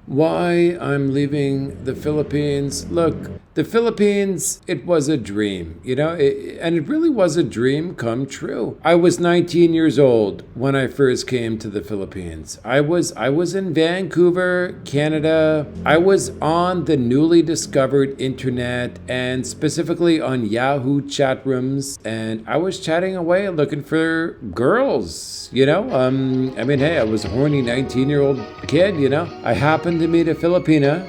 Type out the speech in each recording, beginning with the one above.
Why I'm leaving the Philippines? Look, the Philippines, it was a dream, and it really was a dream come true. I was 19 years old when I first came to the Philippines. I was in Vancouver, Canada. I was on the newly discovered internet and specifically on Yahoo chat rooms, and I was chatting away looking for girls. Hey, I was a horny 19-year-old kid. I happened to meet a Filipina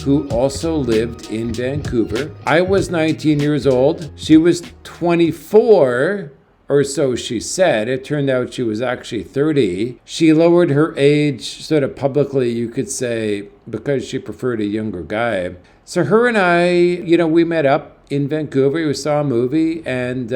who also lived in Vancouver. I was 19 years old. She was 24, or so she said. It turned out she was actually 30. She lowered her age sort of publicly, you could say, because she preferred a younger guy. So her and I, we met up in Vancouver. We saw a movie and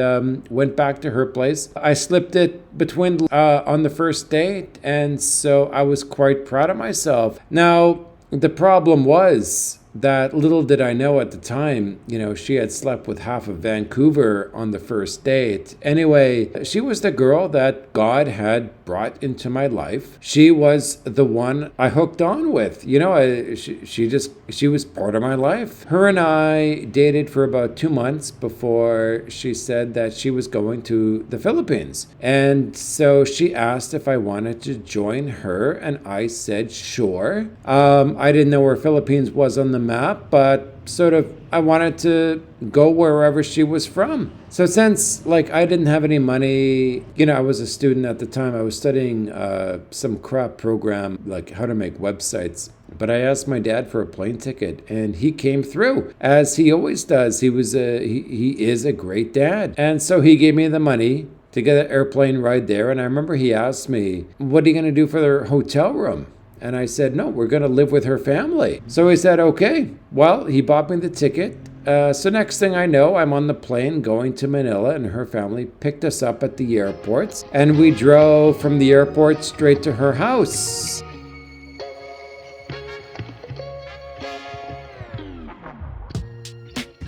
went back to her place. I slipped it between on the first date, and so I was quite proud of myself. Now, the problem was that little did I know at the time, she had slept with half of Vancouver on the first date. Anyway, she was the girl that God had brought into my life. She was the one I hooked on with. She was part of my life. Her and I dated for about 2 months before she said that she was going to the Philippines. And so she asked if I wanted to join her, and I said sure. I didn't know where Philippines was on the map, but sort of I wanted to go wherever she was from. So since I didn't have any money, I was a student at the time. I was studying some crap program, like how to make websites. But I asked my dad for a plane ticket, and he came through, as he always does. He is a great dad. And so he gave me the money to get an airplane ride there. And I remember he asked me, what are you going to do for their hotel room? And I said, no, we're going to live with her family. So he said, okay. Well, he bought me the ticket. So next thing I know, I'm on the plane going to Manila, and her family picked us up at the airports. And we drove from the airport straight to her house.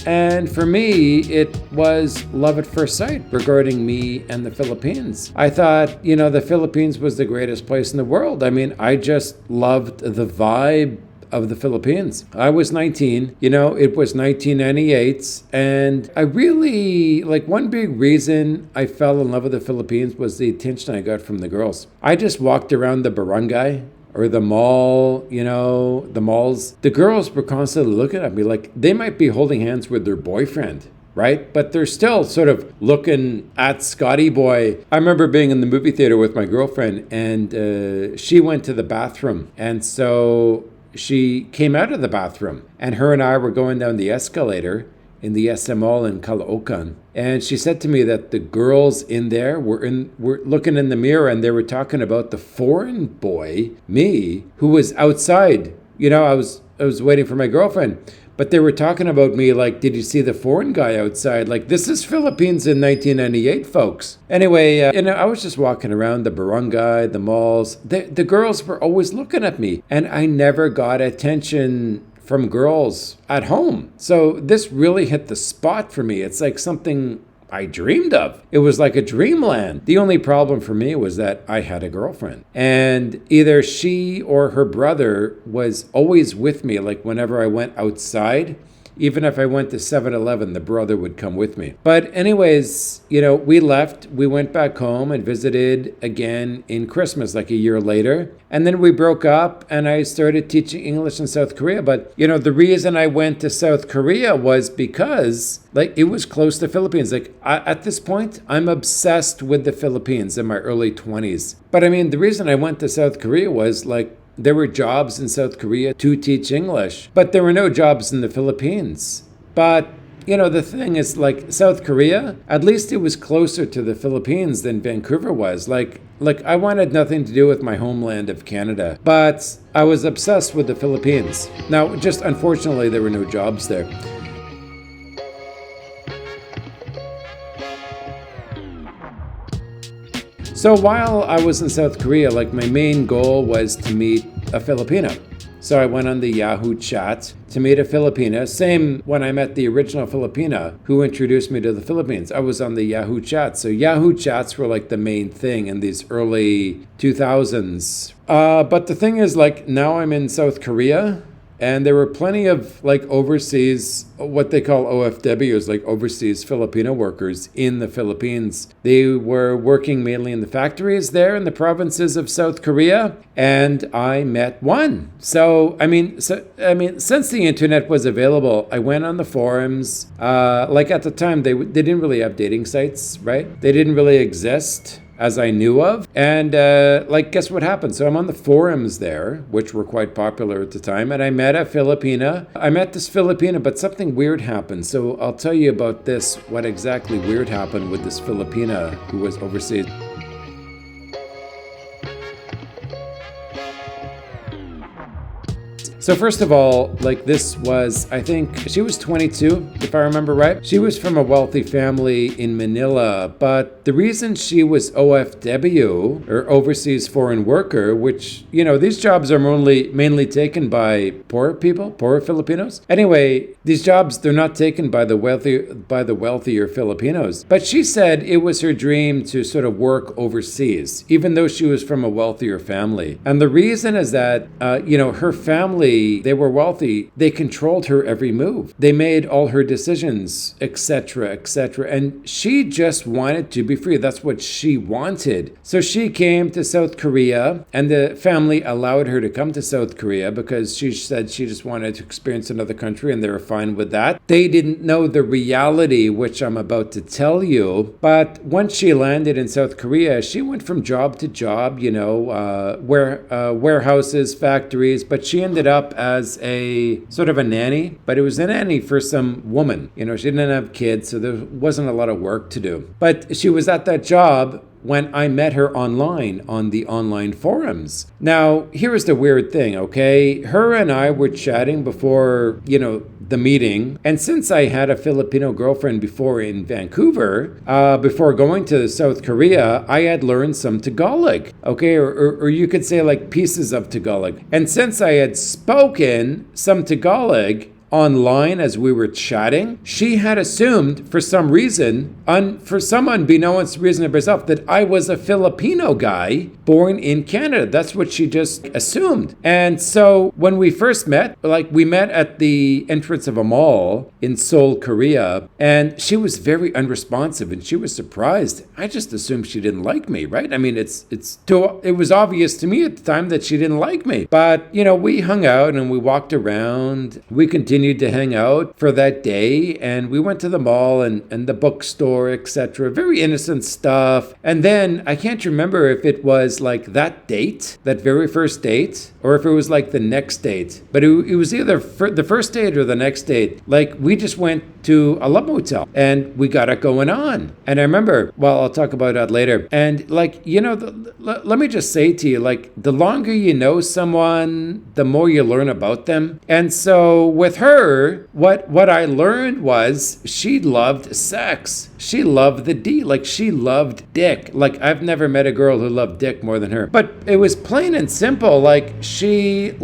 And for me, it was love at first sight regarding me and the Philippines. I thought, the Philippines was the greatest place in the world. I just loved the vibe of the Philippines. I was 19, it was 1998, and I really, one big reason I fell in love with the Philippines was the attention I got from the girls. I just walked around the barangay or the mall, the malls. The girls were constantly looking at me like they might be holding hands with their boyfriend, right? But they're still sort of looking at Scotty Boy. I remember being in the movie theater with my girlfriend, and she went to the bathroom. And so she came out of the bathroom, and her and I were going down the escalator in the SM Mall in Caloocan. And she said to me that the girls in there were looking in the mirror, and they were talking about the foreign boy, me, who was outside. I was waiting for my girlfriend, but they were talking about me like, did you see the foreign guy outside? Like, this is Philippines in 1998, folks. Anyway, I was just walking around the barangay, the malls. The girls were always looking at me, and I never got attention from girls at home. So this really hit the spot for me. It's like something I dreamed of. It was like a dreamland. The only problem for me was that I had a girlfriend, and either she or her brother was always with me. Like whenever I went outside, even if I went to 7-Eleven, the brother would come with me. But anyways, we left. We went back home and visited again in Christmas, like a year later. And then we broke up, and I started teaching English in South Korea. But, the reason I went to South Korea was because, it was close to the Philippines. At this point, I'm obsessed with the Philippines in my early 20s. But, the reason I went to South Korea was, there were jobs in South Korea to teach English, but there were no jobs in the Philippines. But, the thing is, South Korea, at least it was closer to the Philippines than Vancouver was. I wanted nothing to do with my homeland of Canada, but I was obsessed with the Philippines. Now, just unfortunately, there were no jobs there. So while I was in South Korea, my main goal was to meet a Filipino. So I went on the Yahoo chat to meet a Filipina. Same when I met the original Filipina who introduced me to the Philippines. I was on the Yahoo chat. So Yahoo chats were like the main thing in these early 2000s. But the thing is, like, now I'm in South Korea. And there were plenty of like overseas, what they call OFWs, like overseas Filipino workers in the Philippines. They were working mainly in the factories there in the provinces of South Korea, and I met one. So I mean, since the internet was available, I went on the forums. Like at the time, they didn't really have dating sites, right? They didn't really exist as I knew of. And like, guess what happened? So I'm on the forums there, which were quite popular at the time, and I met a Filipina. I met this Filipina, but something weird happened. So I'll tell you about this, what exactly weird happened with this Filipina who was overseas. So first of all, like this was, I think she was 22, if I remember right. She was from a wealthy family in Manila, but the reason she was OFW, or overseas foreign worker, which, you know, these jobs are mainly taken by poor people, poor Filipinos. Anyway, these jobs, they're not taken by the wealthier Filipinos. But she said it was her dream to sort of work overseas, even though she was from a wealthier family. And the reason is that, you know, her family, they were wealthy. They controlled her every move. They made all her decisions, etc., etc. And she just wanted to be free. That's what she wanted. So she came to South Korea, and the family allowed her to come to South Korea because she said she just wanted to experience another country, and they were fine with that. They didn't know the reality, which I'm about to tell you. But once she landed in South Korea, she went from job to job, you know, warehouses, factories, but she ended up as a sort of a nanny, but it was a nanny for some woman. You know, she didn't have kids, so there wasn't a lot of work to do. But she was at that job when I met her online on the online forums. Now, here's the weird thing, okay? Her and I were chatting before, you know, the meeting. And since I had a Filipino girlfriend before in Vancouver, before going to South Korea, I had learned some Tagalog, okay? Or you could say like pieces of Tagalog. And since I had spoken some Tagalog online as we were chatting, she had assumed for some reason, for some unbeknownst reason of herself, that I was a Filipino guy born in Canada. That's what she just assumed. And so when we first met, like we met at the entrance of a mall in Seoul, Korea, and she was very unresponsive and she was surprised. I just assumed she didn't like me, right? I mean, it was obvious to me at the time that she didn't like me. But, you know, we hung out and we walked around. We continued to hang out for that day, and we went to the mall and the bookstore, etc. Very innocent stuff. And then I can't remember if it was like that date, that very first date, or if it was like the next date. But it was either the first date or the next date. Like we just went to a love motel and we got it going on. And I remember, well, I'll talk about that later. And like, you know, let me just say to you, like the longer you know someone, the more you learn about them. And so with her, what I learned was she loved sex. She loved the D, like she loved dick. Like I've never met a girl who loved dick more than her. But it was plain and simple. Like she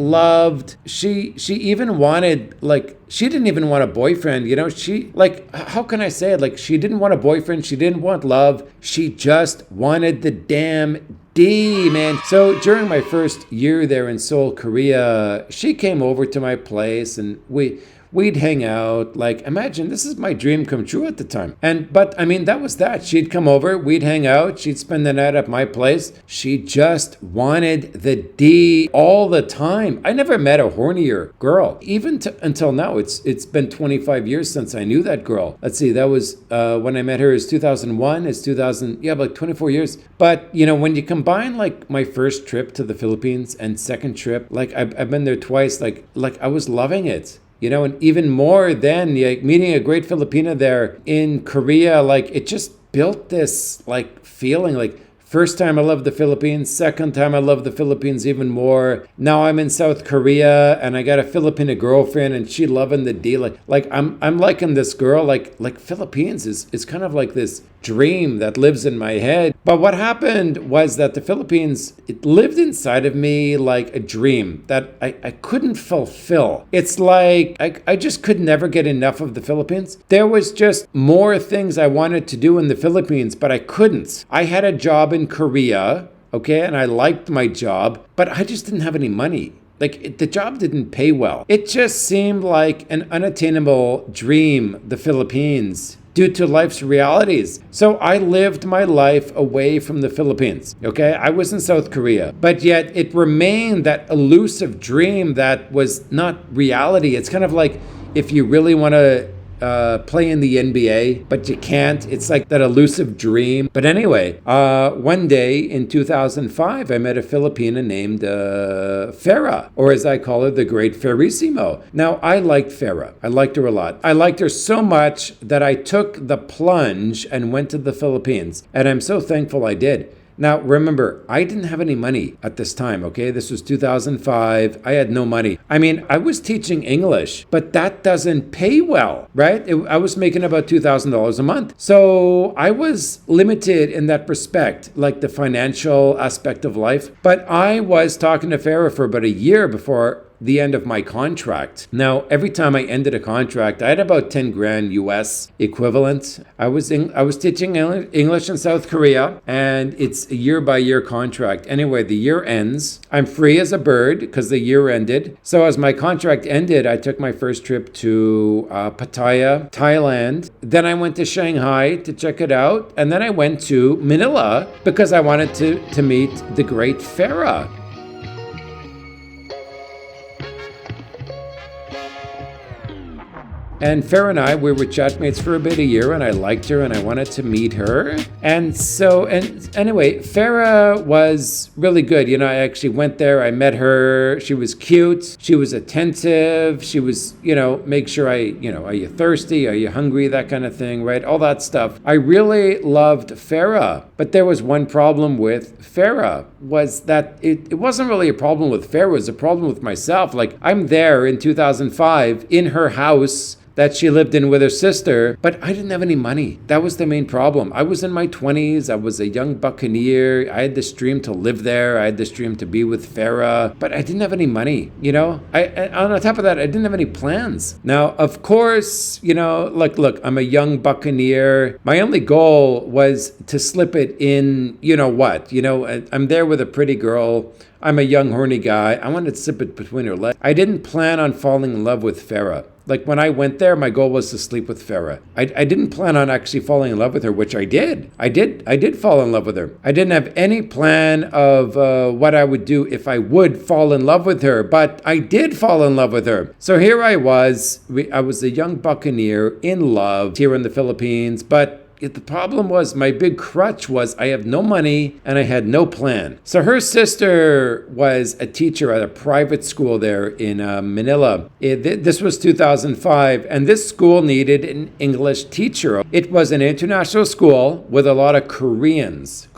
even wanted, like, she didn't even want a boyfriend, you know, she, like, how can I say it? Like, she didn't want a boyfriend, she didn't want love, she just wanted the damn D, man. So during my first year there in Seoul, Korea, she came over to my place and we'd hang out. Like, imagine, this is my dream come true at the time. But I mean, that was that. She'd come over, we'd hang out, she'd spend the night at my place. She just wanted the D all the time. I never met a hornier girl. Even until now, it's been 25 years since I knew that girl. Let's see, that was when I met her is 2001, is 2000, yeah, like 24 years. But, you know, when you combine like my first trip to the Philippines and second trip, like I've been there twice, like I was loving it. You know, and even more than like meeting a great Filipina there in Korea, like it just built this like feeling like First time I loved the Philippines. Second time I loved the Philippines even more. Now I'm in South Korea and I got a Filipino girlfriend and she loving the deal. Like I'm liking this girl. Like Philippines is kind of like this dream that lives in my head. But what happened was that the Philippines, it lived inside of me like a dream that I couldn't fulfill. It's like I just could never get enough of the Philippines. There was just more things I wanted to do in the Philippines, but I couldn't. I had a job in Korea, okay, and I liked my job, but I just didn't have any money. The job didn't pay well. It just seemed like an unattainable dream, the Philippines, due to life's realities. So I lived my life away from the Philippines, okay? I was in South Korea, but yet it remained that elusive dream that was not reality. It's kind of like if you really want to play in the NBA, but you can't. It's like that elusive dream. But anyway, one day in 2005, I met a Filipina named Farah, or as I call her, the Great Ferissimo. Now, I liked Farah. I liked her a lot. I liked her so much that I took the plunge and went to the Philippines. And I'm so thankful I did. Now, remember, I didn't have any money at this time, okay? This was 2005. I had no money. I mean, I was teaching English, but that doesn't pay well, right? I was making about $2,000 a month. So I was limited in that respect, like the financial aspect of life. But I was talking to Farah for about a year before the end of my contract. Now, every time I ended a contract, I had about 10 grand US equivalent. I was teaching English in South Korea, and it's a year-by-year contract. Anyway, the year ends. I'm free as a bird because the year ended. So as my contract ended, I took my first trip to Pattaya, Thailand. Then I went to Shanghai to check it out. And then I went to Manila because I wanted to meet the great Farah. And Farah and I, we were chatmates for about a year, and I liked her and I wanted to meet her. And anyway, Farah was really good. You know, I actually went there, I met her. She was cute. She was attentive. She was, make sure are you thirsty? Are you hungry? That kind of thing, right? All that stuff. I really loved Farah. But there was one problem with Farah, was that it wasn't really a problem with Farah, it was a problem with myself. Like, I'm there in 2005 in her house that she lived in with her sister, but I didn't have any money. That was the main problem. I was in my 20s. I was a young buccaneer. I had this dream to live there. I had this dream to be with Farah, but I didn't have any money, I on top of that, I didn't have any plans. Now, of course, look, I'm a young buccaneer. My only goal was to slip it in, I'm there with a pretty girl. I'm a young, horny guy. I wanted to slip it between her legs. I didn't plan on falling in love with Farah. Like, when I went there, my goal was to sleep with Farah. I didn't plan on actually falling in love with her, which I did. I did fall in love with her. I didn't have any plan of what I would do if I would fall in love with her, but I did fall in love with her. So here I was. I was a young buccaneer in love here in the Philippines, but the problem was, my big crutch was I have no money and I had no plan. So her sister was a teacher at a private school there in Manila. This was 2005, and this school needed an English teacher. It was an international school with a lot of Koreans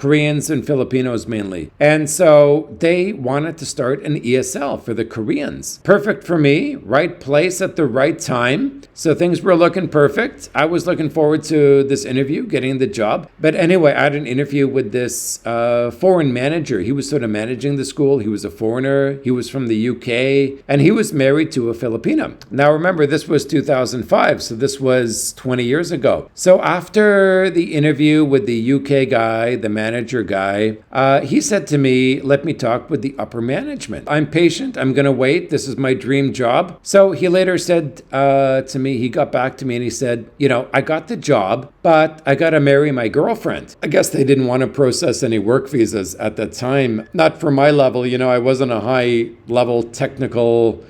and Filipinos mainly. And so they wanted to start an ESL for the Koreans. Perfect for me, right place at the right time. So things were looking perfect. I was looking forward to this interview, getting the job. But anyway, I had an interview with this foreign manager. He was sort of managing the school. He was a foreigner. He was from the UK, and he was married to a Filipina. Now remember, this was 2005, so this was 20 years ago. So after the interview with the UK guy, the manager guy, he said to me, let me talk with the upper management. I'm patient. I'm going to wait. This is my dream job. So he later said to me, he got back to me and he said, I got the job, but I got to marry my girlfriend. I guess they didn't want to process any work visas at that time. Not for my level, I wasn't a high level technical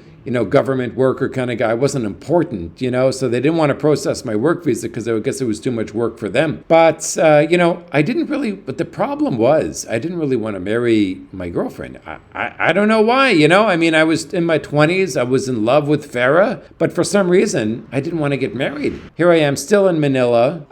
government worker kind of guy. I wasn't important, so they didn't want to process my work visa because I guess it was too much work for them. But, I didn't really, but the problem was I didn't really want to marry my girlfriend. I don't know why, I was in my 20s. I was in love with Farah, but for some reason, I didn't want to get married. Here I am still in Manila.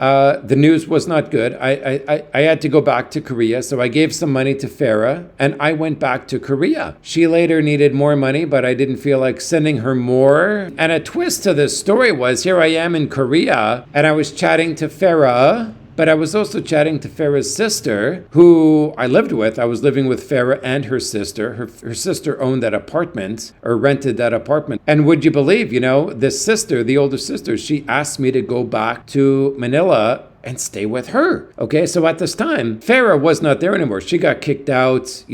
The news was not good. I had to go back to Korea, so I gave some money to Farah, and I went back to Korea. She later needed more money, but I didn't feel like sending her more. And a twist to this story was, here I am in Korea, and I was chatting to Farah, but I was also chatting to Farah's sister, who I lived with. I was living with Farah and her sister. Her sister owned that apartment, or rented that apartment. And would you believe, this sister, the older sister, she asked me to go back to Manila and stay with her. Okay, so at this time, Farah was not there anymore. She got kicked out,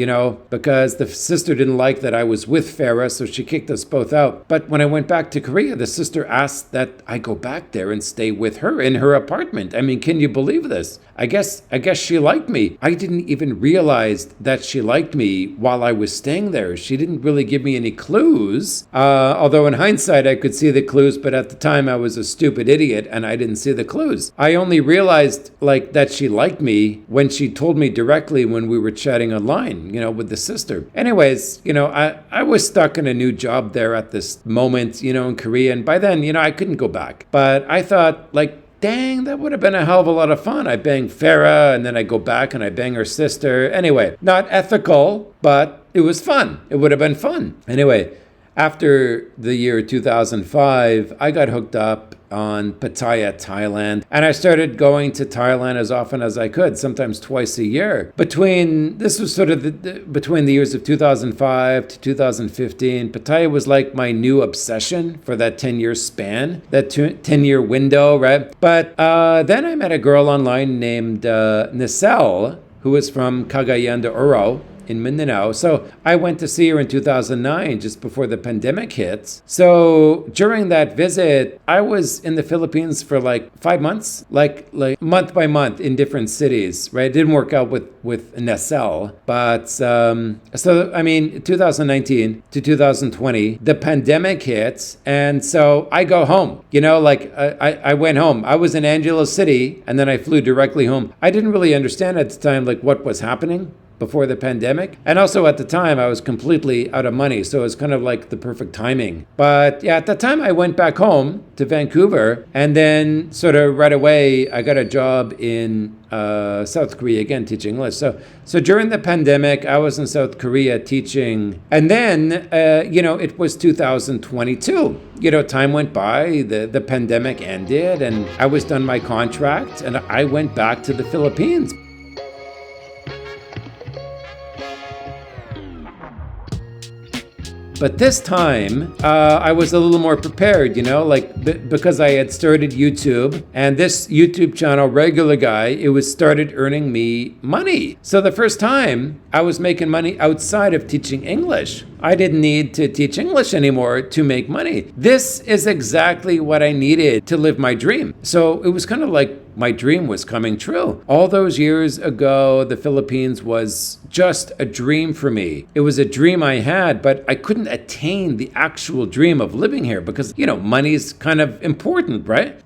because the sister didn't like that I was with Farah, so she kicked us both out. But when I went back to Korea, the sister asked that I go back there and stay with her in her apartment. I mean, can you believe this? I guess she liked me. I didn't even realize that she liked me while I was staying there. She didn't really give me any clues, although in hindsight I could see the clues, but at the time I was a stupid idiot and I didn't see the clues. I only realized that she liked me when she told me directly when we were chatting online, with the sister. Anyways, I was stuck in a new job there at this moment, in Korea, and by then, I couldn't go back. But I thought, dang, that would have been a hell of a lot of fun. I bang Farah, and then I go back and I bang her sister. Anyway, not ethical, but it was fun. It would have been fun. Anyway, after the year 2005, I got hooked up on Pattaya, Thailand, and I started going to Thailand as often as I could, sometimes twice a year. This was sort of between the years of 2005 to 2015. Pattaya was like my new obsession for that 10-year span, that 10-year window, right? But then I met a girl online named Nicelle, who was from Cagayan de Oro in Mindanao. So I went to see her in 2009, just before the pandemic hit. So during that visit, I was in the Philippines for 5 months, like month by month in different cities, right? It didn't work out with Nacelle, but 2019 to 2020, the pandemic hit, and so I go home. I went home. I was in Angeles City, and then I flew directly home. I didn't really understand at the time what was happening before the pandemic. And also at the time, I was completely out of money. So it was kind of the perfect timing. But yeah, at the time I went back home to Vancouver, and then sort of right away, I got a job in South Korea, again, teaching English. So during the pandemic, I was in South Korea teaching. And then, it was 2022. Time went by, the pandemic ended, and I was done my contract, and I went back to the Philippines. But this time, I was a little more prepared, because I had started YouTube, and this YouTube channel, Regular Guy, it was started earning me money. So the first time, I was making money outside of teaching English. I didn't need to teach English anymore to make money. This is exactly what I needed to live my dream. So it was kind of like my dream was coming true. All those years ago, the Philippines was just a dream for me. It was a dream I had, but I couldn't attain the actual dream of living here because, money's kind of important, right?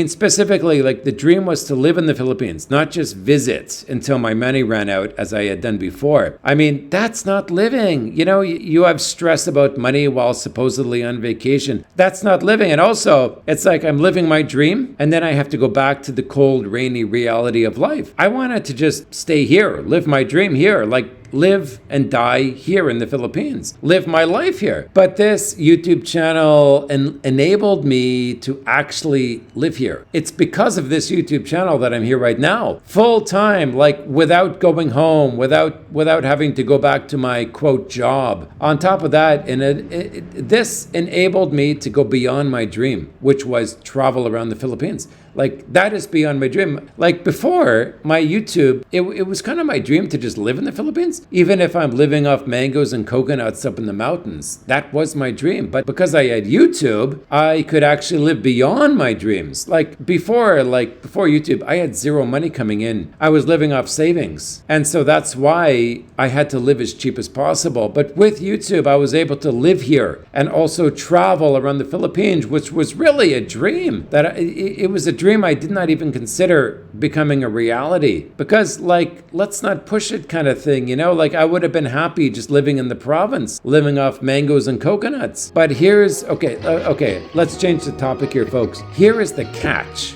Specifically, the dream was to live in the Philippines, not just visit until my money ran out, as I had done before. That's not living. You have stress about money while supposedly on vacation. That's not living. And also, it's like I'm living my dream, and then I have to go back to the cold, rainy reality of life. I wanted to just stay here, live my dream here, live and die here in the Philippines, live my life here. But this YouTube channel enabled me to actually live here. It's because of this YouTube channel that I'm here right now, full time, without going home, without having to go back to my quote job. On top of that, this enabled me to go beyond my dream, which was travel around the Philippines. Like, that is beyond my dream. Like, before my YouTube, it was kind of my dream to just live in the Philippines. Even if I'm living off mangoes and coconuts up in the mountains, that was my dream. But because I had YouTube, I could actually live beyond my dreams. Like before YouTube, I had zero money coming in. I was living off savings. And so that's why I had to live as cheap as possible. But with YouTube, I was able to live here and also travel around the Philippines, which was really a dream. It was a dream I did not even consider becoming a reality. Because, like, let's not push it kind of thing, you know? Like, I would have been happy just living in the province, living off mangoes and coconuts. But okay, let's change the topic here, folks. Here is the catch.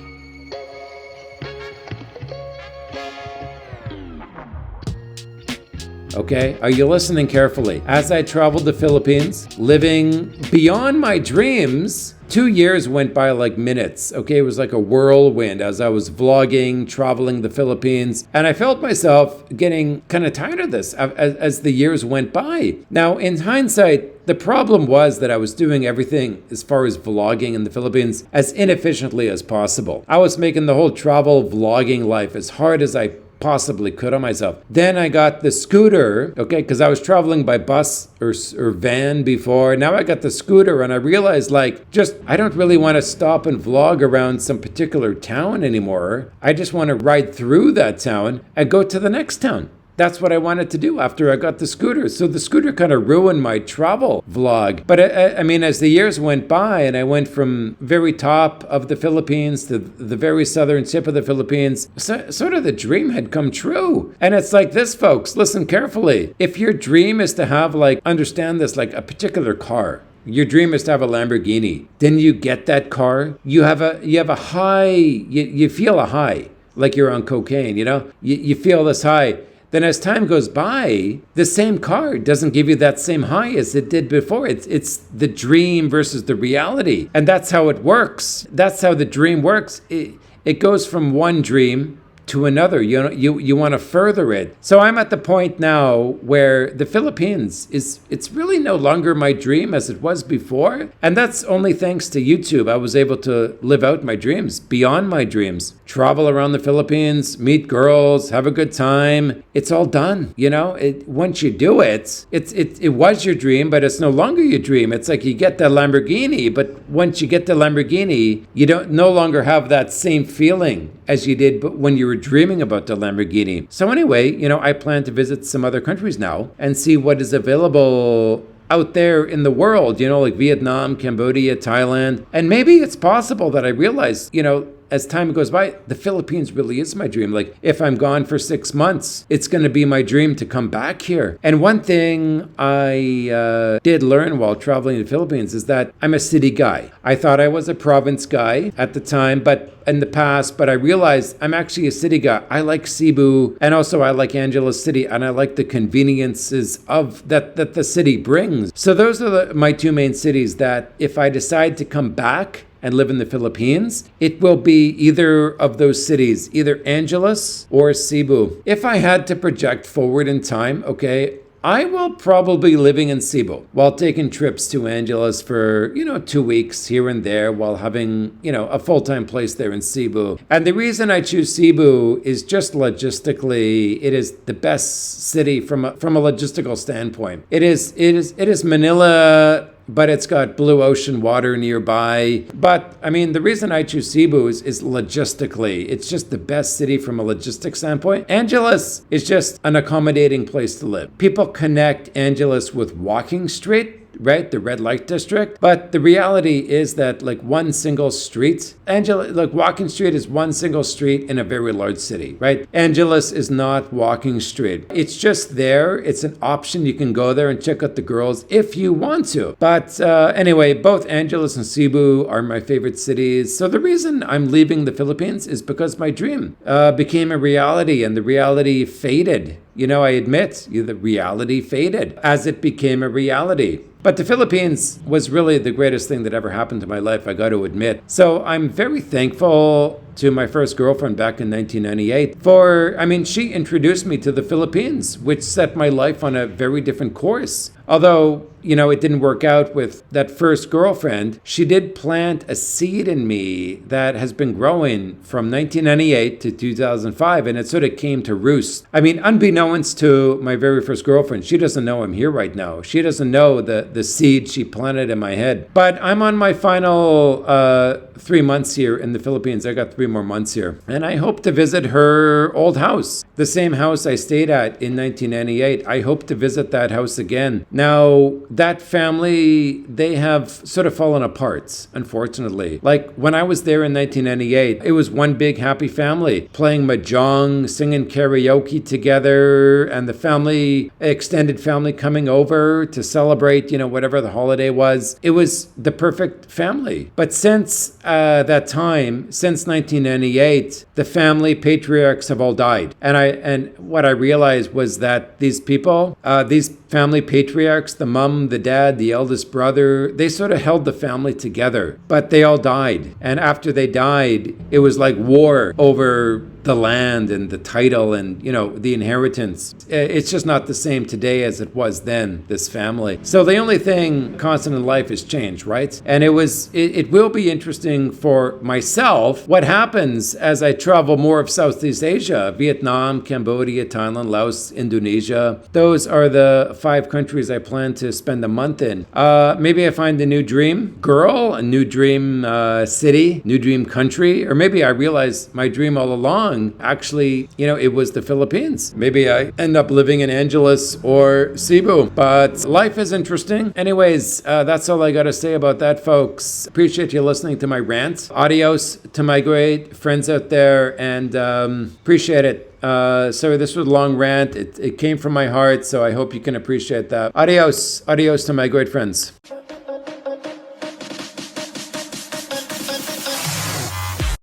Okay, are you listening carefully? As I traveled the Philippines, living beyond my dreams, 2 years went by like minutes. Okay, it was like a whirlwind as I was vlogging, traveling the Philippines, and I felt myself getting kind of tired of this as the years went by. Now, in hindsight, the problem was that I was doing everything as far as vlogging in the Philippines as inefficiently as possible. I was making the whole travel vlogging life as hard as I possibly could on myself. Then I got the scooter, okay, because I was traveling by bus or van before. Now I got the scooter and I realized, like, I don't really want to stop and vlog around some particular town anymore. I just want to ride through that town and go to the next town. That's what I wanted to do after I got the scooter. So the scooter kind of ruined my travel vlog. But I mean, as the years went by and I went from very top of the Philippines to the very southern tip of the Philippines, sort of the dream had come true. And it's like this, folks, listen carefully. If your dream is to have, like, understand this, like a particular car, your dream is to have a Lamborghini, then you get that car, you have a high, you feel a high, like you're on cocaine, you know? You feel this high. Then as time goes by, the same car doesn't give you that same high as it did before. It's the dream versus the reality. And that's how it works. That's how the dream works. It goes from one dream to another. You want to further it. So I'm at the point now where the Philippines it's really no longer my dream as it was before. And that's only thanks to YouTube. I was able to live out my dreams, beyond my dreams. Travel around the Philippines, meet girls, have a good time. It's all done, you know? Once you do it was your dream, but it's no longer your dream. It's like you get the Lamborghini, but once you get the Lamborghini, you don't no longer have that same feeling as you did when you were dreaming about the Lamborghini. So anyway, you know, I plan to visit some other countries now and see what is available out there in the world, you know, like Vietnam, Cambodia, Thailand. And maybe it's possible that I realize, you know, as time goes by, the Philippines really is my dream. Like, if I'm gone for 6 months, it's going to be my dream to come back here. And one thing I did learn while traveling in the Philippines is that I'm a city guy. I thought I was a province guy at the time, but in the past, but I realized I'm actually a city guy. I like Cebu, and also I like Angeles City, and I like the conveniences of that the city brings. So those are my two main cities that if I decide to come back and live in the Philippines, it will be either of those cities, either Angeles or Cebu. If I had to project forward in time, okay, I will probably be living in Cebu while taking trips to Angeles for, 2 weeks here and there while having, a full-time place there in Cebu. And the reason I choose Cebu is just logistically, it is the best city from a logistical standpoint. It is Manila, but it's got blue ocean water nearby. But I mean, the reason I choose Cebu is logistically. It's just the best city from a logistics standpoint. Angeles is just an accommodating place to live. People connect Angeles with Walking Street, right? The red light district. But the reality is that like one single street, Walking Street is one single street in a very large city, right? Angeles is not Walking Street. It's just there. It's an option. You can go there and check out the girls if you want to. But anyway, both Angeles and Cebu are my favorite cities. So the reason I'm leaving the Philippines is because my dream became a reality and the reality faded. I admit the reality faded as it became a reality. But the Philippines was really the greatest thing that ever happened to my life, I got to admit. So I'm very thankful to my first girlfriend back in 1998. She introduced me to the Philippines, which set my life on a very different course. Although, it didn't work out with that first girlfriend, she did plant a seed in me that has been growing from 1998 to 2005, and it sort of came to roost. Unbeknownst to my very first girlfriend, she doesn't know I'm here right now. She doesn't know the seed she planted in my head. But I'm on my final 3 months here in the Philippines. I got 3 more months here. And I hope to visit her old house, the same house I stayed at in 1998. I hope to visit that house again. Now, that family, they have sort of fallen apart, unfortunately. Like when I was there in 1998, it was one big happy family, playing mahjong, singing karaoke together, and the extended family coming over to celebrate, whatever the holiday was. It was the perfect family. But since that time, since 1998, the family patriarchs have all died. And what I realized was that these people, these family patriarchs, the mom, the dad, the eldest brother, they sort of held the family together, but they all died. And after they died, it was like war over the land and the title and, the inheritance. It's just not the same today as it was then, this family. So the only thing constant in life is change, right? And it will be interesting for myself what happens as I travel more of Southeast Asia, Vietnam, Cambodia, Thailand, Laos, Indonesia. Those are the 5 countries I plan to spend a month in. Maybe I find a new dream girl, a new dream city, new dream country, or maybe I realize my dream all along, actually, it was the Philippines. Maybe I end up living in Angeles or Cebu, but life is interesting. Anyways, that's all I got to say about that, folks. Appreciate you listening to my rant. Adios to my great friends out there, and appreciate it. Sorry, this was a long rant. It came from my heart, so I hope you can appreciate that. Adios to my great friends.